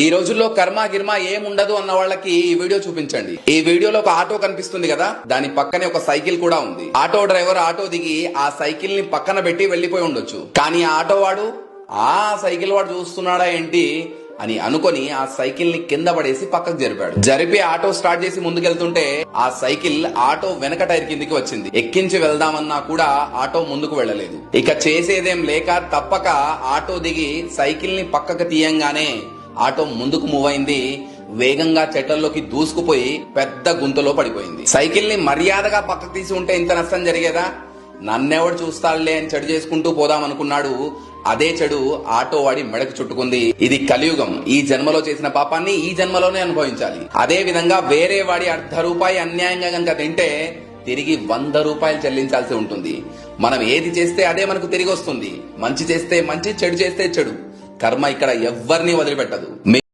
ఈ రోజుల్లో కర్మ గిర్మ ఏముండదు అన్న వాళ్ళకి ఈ వీడియో చూపించండి. ఈ వీడియోలో ఒక ఆటో కనిపిస్తుంది కదా, దాని పక్కనే ఒక సైకిల్ కూడా ఉంది. ఆటో డ్రైవర్ ఆటో దిగి ఆ సైకిల్ ని పక్కన పెట్టి వెళ్లిపోయి ఉండొచ్చు. కానీ ఆ ఆటో వాడు ఆ సైకిల్ వాడు చూస్తున్నాడా ఏంటి అని అనుకొని ఆ సైకిల్ ని కింద పడేసి పక్కకు జరిపి ఆటో స్టార్ట్ చేసి ముందుకెళ్తుంటే ఆ సైకిల్ ఆటో వెనక టైర్ కిందికి వచ్చింది. ఎక్కించి వెళ్దామన్నా కూడా ఆటో ముందుకు వెళ్లలేదు. ఇక చేసేదేం లేక తప్పక ఆటో దిగి సైకిల్ ని పక్కకు తీయంగానే ఆటో ముందుకు మూవ్ అయింది. వేగంగా చెట్లలోకి దూసుకుపోయి పెద్ద గుంతలో పడిపోయింది. సైకిల్ ని మర్యాదగా పక్కకు తీసి ఉంటే ఇంత నష్టం జరిగేదా? నన్నెవడు చూస్తాడులే అని చెడు చేసుకుంటూ పోదామనుకున్నాడు. అదే చెడు ఆటో వాడి మెడకు చుట్టుకుంది. ఇది కలియుగం. ఈ జన్మలో చేసిన పాపాన్ని ఈ జన్మలోనే అనుభవించాలి. అదే విధంగా వేరే వాడి ₹1 అన్యాయంగా గనక తింటే తిరిగి ₹100 చెల్లించాల్సి ఉంటుంది. మనం ఏది చేస్తే అదే మనకు తిరిగి వస్తుంది. మంచి చేస్తే మంచి, చెడు చేస్తే చెడు. కర్మ ఇక్కడ ఎవ్వరిని వదిలిపెట్టదు.